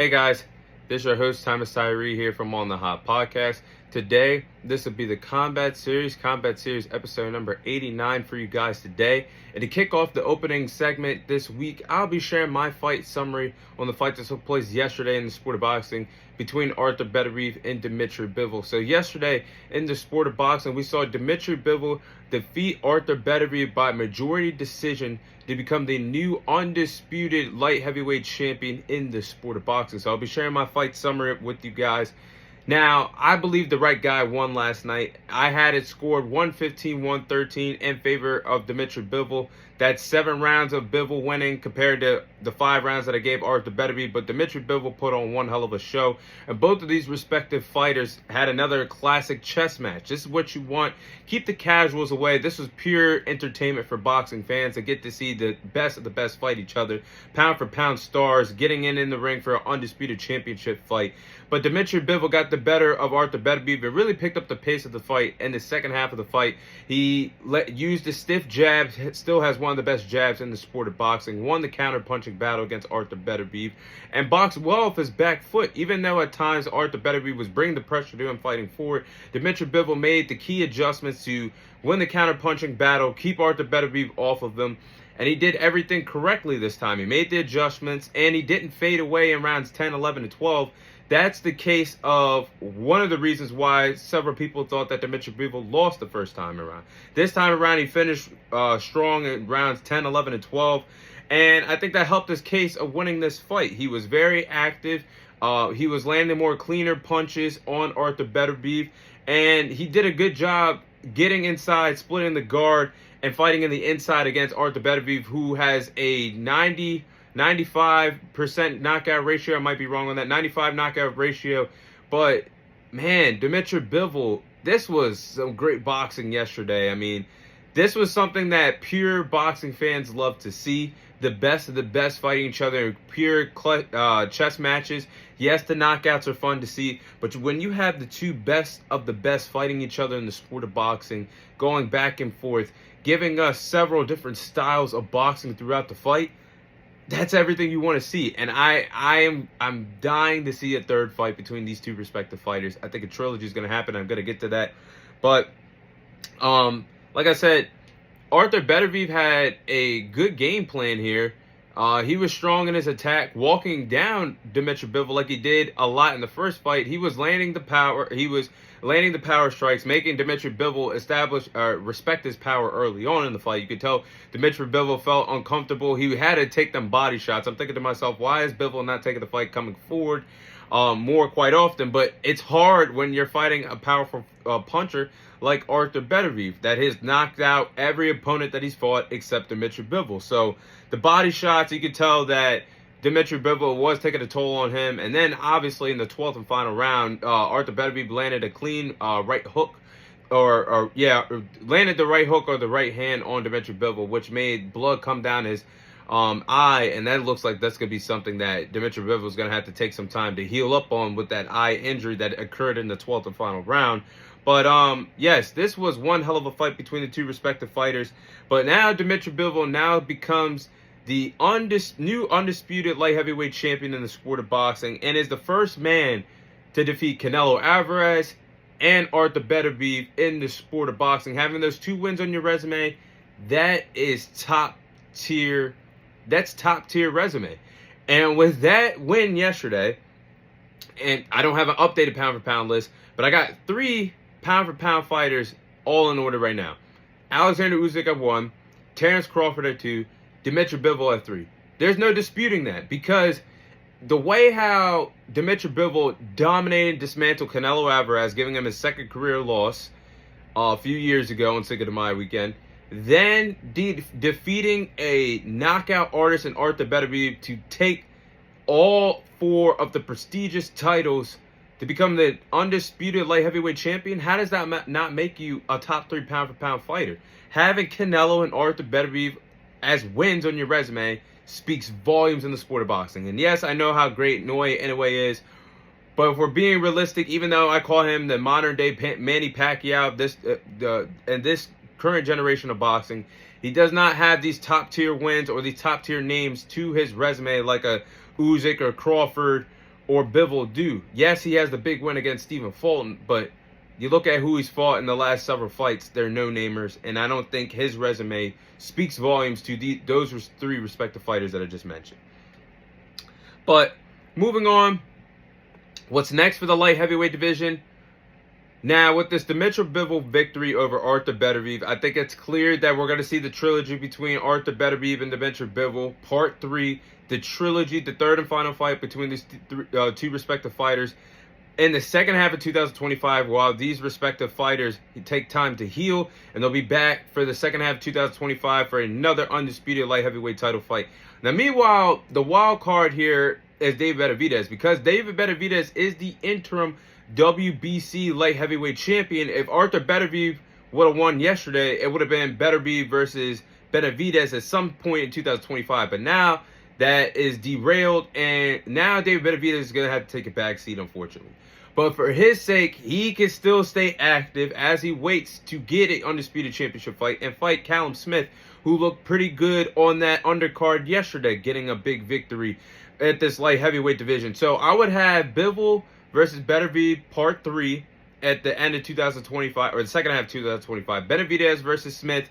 Hey guys, this is your host Thomas Tyree here from On the Hot Podcast. Today, this will be the Combat Series episode number 89 for you guys today. And to kick off the opening segment this week, I'll be sharing my fight summary on the fight that took place yesterday in the sport of boxing between Artur Beterbiev and Dmitry Bivol. So yesterday in the sport of boxing, we saw Dmitry Bivol defeat Artur Beterbiev by majority decision to become the new undisputed light heavyweight champion in the sport of boxing. So I'll be sharing my fight summary with you guys. Now, I believe the right guy won last night. I had it scored 115-113 in favor of Dmitry Bivol. That's 7 rounds of Bivol winning compared to the 5 rounds that I gave Artur Beterbiev. But Dmitry Bivol put on one hell of a show. And both of these respective fighters had another classic chess match. This is what you want. Keep the casuals away. This was pure entertainment for boxing fans to get to see the best of the best fight each other. Pound for pound stars getting in the ring for an undisputed championship fight. But Dmitry Bivol got the better of Artur Beterbiev and really picked up the pace of the fight in the second half of the fight. He used a stiff jab, still has one of the best jabs in the sport of boxing, won the counter-punching battle against Artur Beterbiev, and boxed well off his back foot. Even though at times Artur Beterbiev was bringing the pressure to him fighting forward, Dmitry Bivol made the key adjustments to win the counter-punching battle, keep Artur Beterbiev off of them, and he did everything correctly this time. He made the adjustments, and he didn't fade away in rounds 10, 11, and 12. That's the case of one of the reasons why several people thought that Dmitry Bivol lost the first time around. This time around, he finished strong in rounds 10, 11, and 12. And I think that helped his case of winning this fight. He was very active. He was landing more cleaner punches on Artur Beterbiev. And he did a good job getting inside, splitting the guard, and fighting in the inside against Artur Beterbiev, who has a 95% knockout ratio. I might be wrong on that. 95 knockout ratio. But, man, Dmitry Bivol, this was some great boxing yesterday. I mean, this was something that pure boxing fans love to see. The best of the best fighting each other in pure chess matches. Yes, the knockouts are fun to see, but when you have the two best of the best fighting each other in the sport of boxing, going back and forth, giving us several different styles of boxing throughout the fight, that's everything you want to see. And I'm dying to see a third fight between these two respective fighters. I think a trilogy is going to happen. I'm going to get to that. But like I said, Artur Beterbiev had a good game plan here. He was strong in his attack, walking down Dmitry Bivol like he did a lot in the first fight. He was landing the power. He was landing the power strikes, making Dmitry Bivol respect his power early on in the fight. You could tell Dmitry Bivol felt uncomfortable. He had to take them body shots. I'm thinking to myself, why is Bivol not taking the fight coming forward more quite often? But it's hard when you're fighting a powerful puncher like Artur Beterbiev that has knocked out every opponent that he's fought except Dmitry Bivol. So the body shots, you could tell that Dmitry Bivol was taking a toll on him. And then obviously in the 12th and final round, Artur Beterbiev landed a clean right hook, landed the right hook or the right hand on Dmitry Bivol, which made blood come down his eye, and that looks like that's going to be something that Dmitry Bivol is going to have to take some time to heal up on with that eye injury that occurred in the 12th and final round. But yes, this was one hell of a fight between the two respective fighters. But now Dmitry Bivol now becomes the new undisputed light heavyweight champion in the sport of boxing, and is the first man to defeat Canelo Alvarez and Artur Beterbiev in the sport of boxing. Having those 2 wins on your resume, that is top tier. That's top tier resume. And with that win yesterday, and I don't have an updated pound for pound list, but I got 3 pound for pound fighters all in order right now. Alexander Usyk at 1, Terence Crawford at 2, Dmitry Bivol at 3. There's no disputing that, because the way how Dmitry Bivol dominated, dismantled Canelo Alvarez, giving him his second career loss a few years ago on Cinco de Mayo weekend, then defeating a knockout artist in Artur Beterbiev to take all 4 of the prestigious titles to become the undisputed light heavyweight champion. How does that not make you a top 3 pound for pound fighter? Having Canelo and Artur Beterbiev as wins on your resume speaks volumes in the sport of boxing. And yes, I know how great Inoue is, but if we're being realistic, even though I call him the modern day Manny Pacquiao, this current generation of boxing, he does not have these top tier wins or these top tier names to his resume like a Usyk or Crawford or Bivol do. Yes, he has the big win against Stephen Fulton, but you look at who he's fought in the last several fights, they're no-namers, and I don't think his resume speaks volumes to those three respective fighters that I just mentioned. But moving on, what's next for the light heavyweight division? Now, with this Dmitry Bivol victory over Artur Beterbiev, I think it's clear that we're going to see the trilogy between Artur Beterbiev and Dmitry Bivol, Part 3, the trilogy, the third and final fight between these two respective fighters in the second half of 2025, while these respective fighters take time to heal, and they'll be back for the second half of 2025 for another undisputed light heavyweight title fight. Now, meanwhile, the wild card here is David Beterbiev, because David Beterbiev is the interim WBC light heavyweight champion. If Artur Beterbiev would have won yesterday, it would have been Beterbiev versus Benavidez at some point in 2025. But now that is derailed, and now David Beterbiev is going to have to take a back seat, unfortunately. But for his sake, he can still stay active as he waits to get an undisputed championship fight and fight Callum Smith, who looked pretty good on that undercard yesterday, getting a big victory at this light heavyweight division. So I would have Bivol versus Beterbiev Part 3 at the end of 2025, or the second half of 2025. Benavidez versus Smith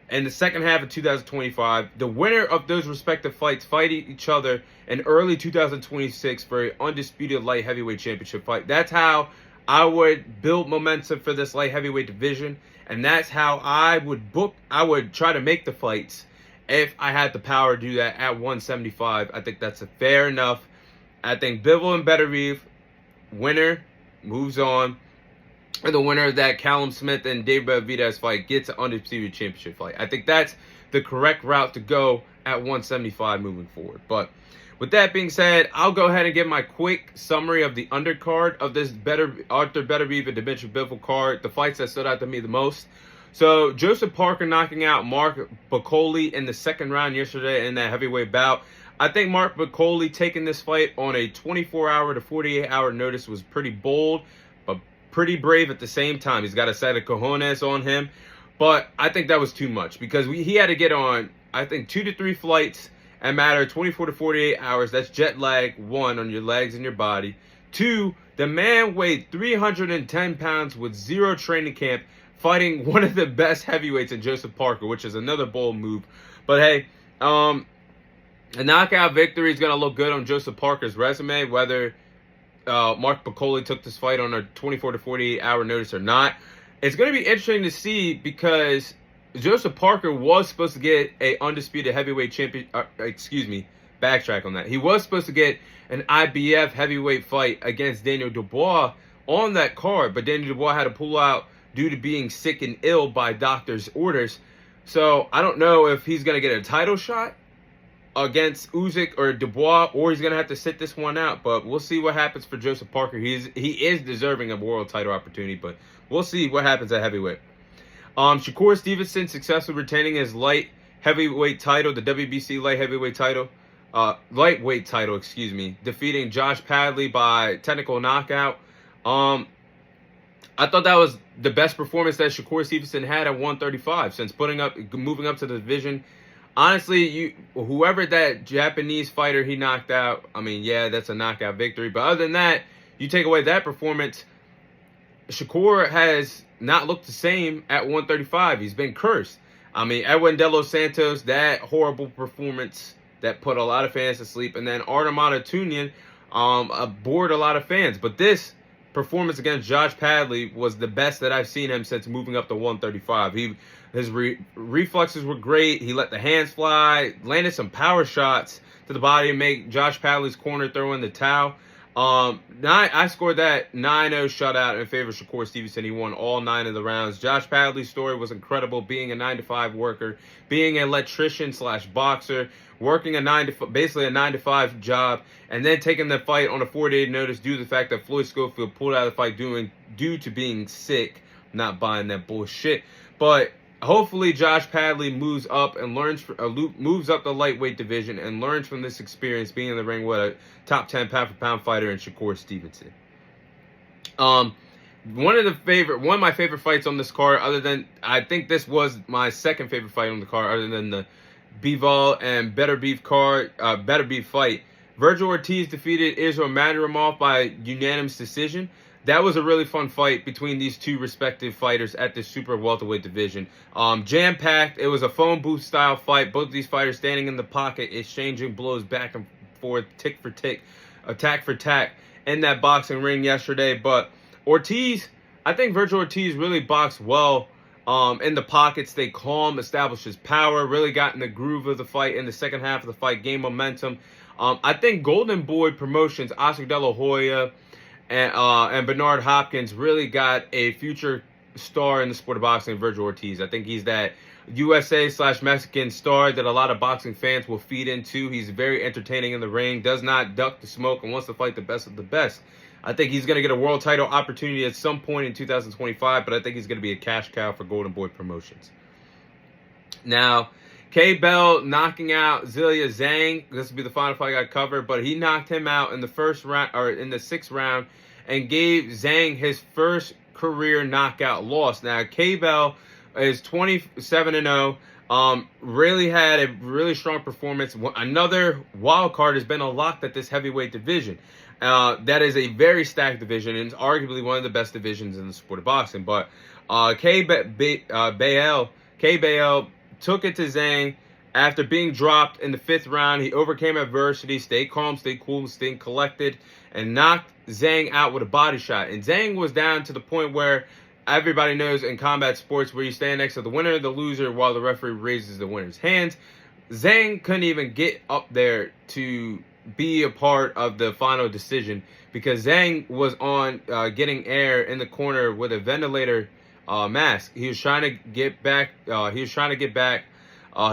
in the second half of 2025. The winner of those respective fights fight each other in early 2026 for an undisputed light heavyweight championship fight. That's how I would build momentum for this light heavyweight division, and that's how I would try to make the fights if I had the power to do that at 175. I think that's fair enough. I think Bivol and Beterbiev, winner moves on, and the winner of that Callum Smith and David Benavidez fight gets an undisputed championship fight. I think that's the correct route to go at 175 moving forward. But with that being said, I'll go ahead and give my quick summary of the undercard of this Artur Beterbiev and Dmitry Bivol card, the fights that stood out to me the most. So, Joseph Parker knocking out Mark Bacoli in the second round yesterday in that heavyweight bout. I think Mark Bacoli taking this fight on a 24-hour to 48-hour notice was pretty bold, but pretty brave at the same time. He's got a set of cojones on him, but I think that was too much, because he had to get on, I think, 2 to 3 flights and a matter of 24 to 48 hours. That's jet lag, 1, on your legs and your body. 2, the man weighed 310 pounds with 0 training camp, fighting one of the best heavyweights in Joseph Parker, which is another bold move. But hey, a knockout victory is going to look good on Joseph Parker's resume, whether Mark Bacoli took this fight on a 24 to 48 hour notice or not. It's going to be interesting to see, because Joseph Parker was supposed to get a undisputed heavyweight champion. Backtrack on that. He was supposed to get an IBF heavyweight fight against Daniel Dubois on that card, but Daniel Dubois had to pull out due to being sick and ill by doctor's orders. So I don't know if he's going to get a title shot against Usyk or Dubois, or he's going to have to sit this one out. But we'll see what happens for Joseph Parker. He is deserving of a world title opportunity, but we'll see what happens at heavyweight. Shakur Stevenson successfully retaining his light heavyweight title, the WBC light heavyweight title, lightweight title, defeating Josh Padley by technical knockout. I thought that was the best performance that Shakur Stevenson had at 135 since moving up to the division. Honestly, whoever that Japanese fighter he knocked out, I mean, yeah, that's a knockout victory. But other than that, you take away that performance, Shakur has not looked the same at 135. He's been cursed. I mean, Edwin De Los Santos, that horrible performance that put a lot of fans to sleep. And then Artem Tunian bored a lot of fans. But this performance against Josh Padley was the best that I've seen him since moving up to 135. His reflexes were great. He let the hands fly, landed some power shots to the body and make Josh Padley's corner throw in the towel. I scored that 9-0 shutout in favor of Shakur Stevenson. He won all 9 of the rounds. Josh Padley's story was incredible, being a 9-to-5 worker, being an electrician / boxer, working basically a 9-to-5 job, and then taking the fight on a 4-day notice due to the fact that Floyd Schofield pulled out of the fight due to being sick. Not buying that bullshit. But hopefully Josh Padley moves up and moves up the lightweight division and learns from this experience being in the ring with a top 10 pound-for-pound fighter in Shakur Stevenson. One of my favorite fights on this card, I think this was my second favorite fight on the card, other than the Bivol and Beterbiev fight. Virgil Ortiz defeated Israel Madrimov by unanimous decision. That was a really fun fight between these two respective fighters at the super welterweight division. Jam-packed. It was a phone booth style fight. Both of these fighters standing in the pocket, exchanging blows back and forth, tick for tick, attack for tack in that boxing ring yesterday. But Ortiz, I think Virgil Ortiz really boxed well in the pocket, stayed calm, established his power, really got in the groove of the fight in the second half of the fight, gained momentum. I think Golden Boy Promotions, Oscar De La Hoya, and Bernard Hopkins really got a future star in the sport of boxing, Virgil Ortiz. I think he's that USA/Mexican star that a lot of boxing fans will feed into. He's very entertaining in the ring, does not duck the smoke, and wants to fight the best of the best. I think he's going to get a world title opportunity at some point in 2025, but I think he's going to be a cash cow for Golden Boy Promotions. Now, K-Bell knocking out Zhilei Zhang. This will be the final fight I covered, but he knocked him out in the first round, or in the 6th round, and gave Zhang his first career knockout loss. Now, K-Bell is 27-0. Really had a really strong performance. Another wild card has been unlocked at this heavyweight division. That is a very stacked division, and it's arguably one of the best divisions in the sport of boxing. But K-Bell took it to Zhang after being dropped in the 5th round. He overcame adversity, stayed calm, stayed cool, stayed collected, and knocked Zhang out with a body shot. And Zhang was down to the point where everybody knows in combat sports where you stand next to the winner, the loser, while the referee raises the winner's hands. Zhang couldn't even get up there to be a part of the final decision because Zhang was on getting air in the corner with a ventilator mask. He was trying to get back.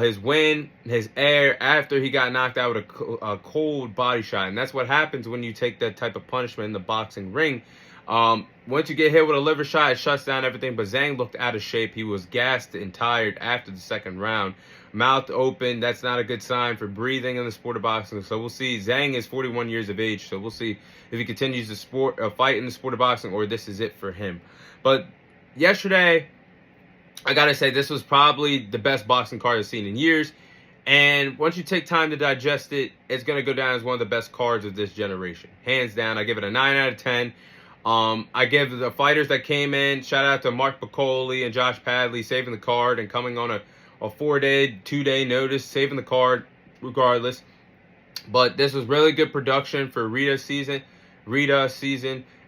His wind, his air after he got knocked out with a cold body shot, and that's what happens when you take that type of punishment in the boxing ring. Once you get hit with a liver shot, it shuts down everything. But Zhang looked out of shape. He was gassed and tired after the 2nd round. Mouth open. That's not a good sign for breathing in the sport of boxing. So we'll see. Zhang is 41 years of age. So we'll see if he continues to fight in the sport of boxing or this is it for him. But yesterday, I got to say, this was probably the best boxing card I've seen in years. And once you take time to digest it, it's going to go down as one of the best cards of this generation. Hands down, I give it a 9 out of 10. I give the fighters that came in, shout out to Mark Piccoli and Josh Padley, saving the card and coming on a 2-day notice, saving the card regardless. But this was really good production for Rita's season.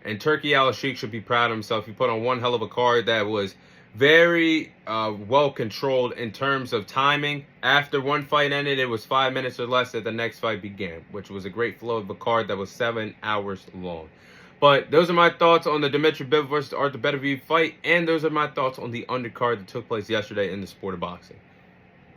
And Turkey Al-Sheikh should be proud of himself. He put on one hell of a card that was very well controlled in terms of timing. After one fight ended, it was 5 minutes or less that the next fight began, which was a great flow of a card that was 7 hours long. But those are my thoughts on the Dmitry Bivol versus Artur Beterbiev fight, and those are my thoughts on the undercard that took place yesterday in the sport of boxing.